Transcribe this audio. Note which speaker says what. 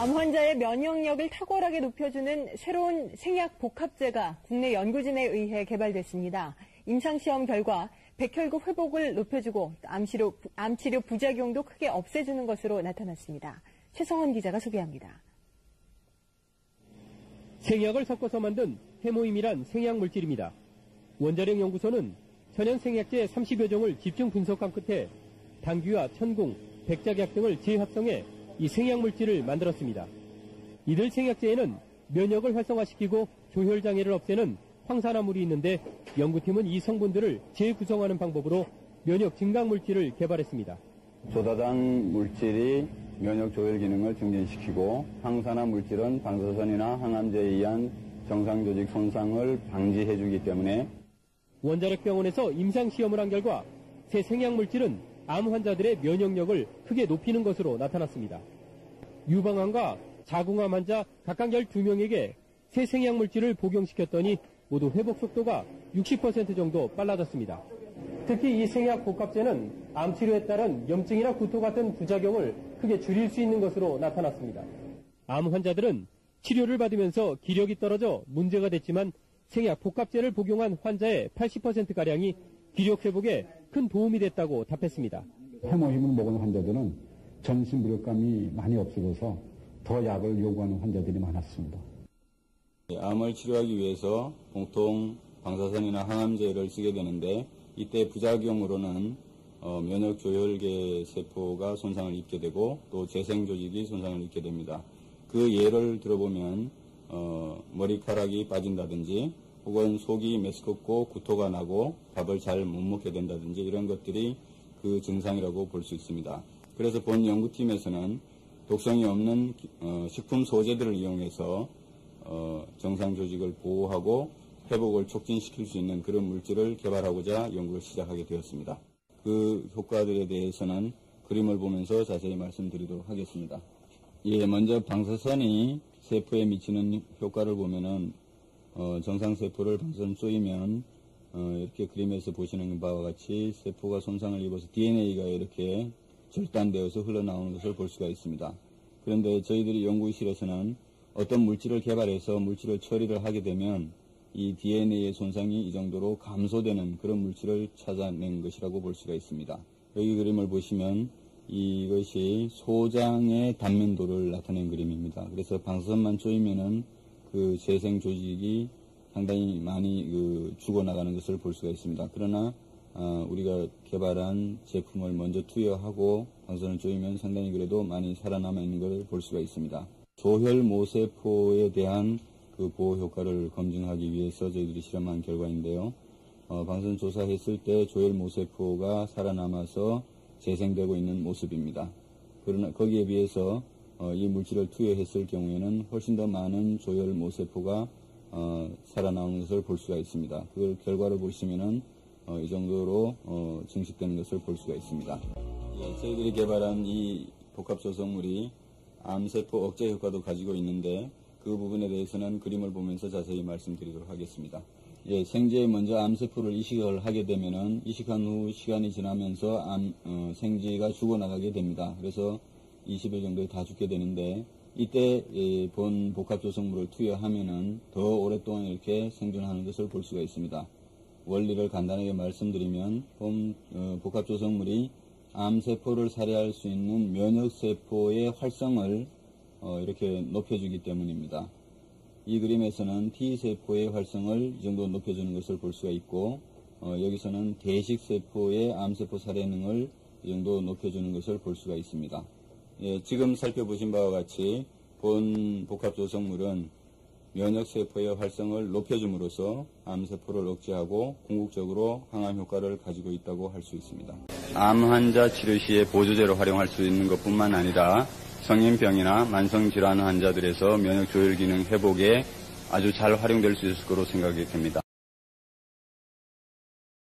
Speaker 1: 암 환자의 면역력을 탁월하게 높여주는 새로운 생약 복합제가 국내 연구진에 의해 개발됐습니다. 임상시험 결과 백혈구 회복을 높여주고 암치료 부작용도 크게 없애주는 것으로 나타났습니다. 최성원 기자가 소개합니다.
Speaker 2: 생약을 섞어서 만든 해모임이란 생약물질입니다. 원자력 연구소는 천연 생약제 30여 종을 집중 분석한 끝에 당귀와 천궁, 백작약 등을 재합성해 이 생약물질을 만들었습니다. 이들 생약제에는 면역을 활성화시키고 조혈장애를 없애는 황산화물이 있는데 연구팀은 이 성분들을 재구성하는 방법으로 면역 증강물질을 개발했습니다.
Speaker 3: 조다당 물질이 면역 조혈 기능을 증진시키고 항산화 물질은 방사선이나 항암제에 의한 정상조직 손상을 방지해주기 때문에
Speaker 2: 원자력병원에서 임상시험을 한 결과 새 생약물질은 암 환자들의 면역력을 크게 높이는 것으로 나타났습니다. 유방암과 자궁암 환자 각각 12명에게 새 생약물질을 복용시켰더니 모두 회복 속도가 60% 정도 빨라졌습니다. 특히 이 생약 복합제는 암 치료에 따른 염증이나 구토 같은 부작용을 크게 줄일 수 있는 것으로 나타났습니다. 암 환자들은 치료를 받으면서 기력이 떨어져 문제가 됐지만 생약 복합제를 복용한 환자의 80%가량이 기력 회복에 큰 도움이 됐다고 답했습니다.
Speaker 4: 해모임을 먹은 환자들은 전신 무력감이 많이 없어져서 더 약을 요구하는 환자들이 많았습니다.
Speaker 3: 암을 치료하기 위해서 보통 방사선이나 항암제를 쓰게 되는데 이때 부작용으로는 면역조혈계 세포가 손상을 입게 되고 또 재생조직이 손상을 입게 됩니다. 그 예를 들어보면 머리카락이 빠진다든지 혹은 속이 메스껍고 구토가 나고 밥을 잘 못 먹게 된다든지 이런 것들이 그 증상이라고 볼 수 있습니다. 그래서 본 연구팀에서는 독성이 없는 식품 소재들을 이용해서 정상 조직을 보호하고 회복을 촉진시킬 수 있는 그런 물질을 개발하고자 연구를 시작하게 되었습니다. 그 효과들에 대해서는 그림을 보면서 자세히 말씀드리도록 하겠습니다. 먼저 방사선이 세포에 미치는 효과를 보면은 정상세포를 방사선 쏘이면 이렇게 그림에서 보시는 바와 같이 세포가 손상을 입어서 DNA가 이렇게 절단되어서 흘러나오는 것을 볼 수가 있습니다. 그런데 저희들이 연구실에서는 어떤 물질을 개발해서 물질을 처리를 하게 되면 이 DNA의 손상이 이 정도로 감소되는 그런 물질을 찾아낸 것이라고 볼 수가 있습니다. 여기 그림을 보시면 이것이 소장의 단면도를 나타낸 그림입니다. 그래서 방사선만 쪼이면은 그 재생 조직이 상당히 많이 죽어나가는 것을 볼 수가 있습니다. 그러나 우리가 개발한 제품을 먼저 투여하고 방사선을 쪼이면 상당히 그래도 많이 살아남아 있는 걸 볼 수가 있습니다. 조혈모세포에 대한 그 보호 효과를 검증하기 위해서 저희들이 실험한 결과인데요. 방사선 조사했을 때 조혈모세포가 살아남아서 재생되고 있는 모습입니다. 그러나 거기에 비해서 이 물질을 투여했을 경우에는 훨씬 더 많은 조혈모세포가 살아나오는 것을 볼 수가 있습니다. 그 결과를 보시면은 이 정도로 증식되는 것을 볼 수가 있습니다. 저희들이 개발한 이 복합조성물이 암세포 억제 효과도 가지고 있는데 그 부분에 대해서는 그림을 보면서 자세히 말씀드리도록 하겠습니다. 생제에 먼저 암세포를 이식을 하게 되면은 이식한 후 시간이 지나면서 생쥐가 죽어나가게 됩니다. 그래서 20일 정도에 다 죽게 되는데 이때 본 복합조성물을 투여하면은 더 오랫동안 이렇게 생존하는 것을 볼 수가 있습니다. 원리를 간단하게 말씀드리면 본 복합조성물이 암세포를 살해할 수 있는 면역세포의 활성을 이렇게 높여주기 때문입니다. 이 그림에서는 T세포의 활성을 이 정도 높여주는 것을 볼 수가 있고 여기서는 대식세포의 암세포 살해능을 이 정도 높여주는 것을 볼 수가 있습니다. 지금 살펴보신 바와 같이 본 복합조성물은 면역세포의 활성을 높여줌으로써 암세포를 억제하고 궁극적으로 항암 효과를 가지고 있다고 할 수 있습니다. 암 환자 치료 시에 보조제로 활용할 수 있는 것뿐만 아니라 성인병이나 만성질환 환자들에서 면역 조혈 기능 회복에 아주 잘 활용될 수 있을 거로 생각이 됩니다.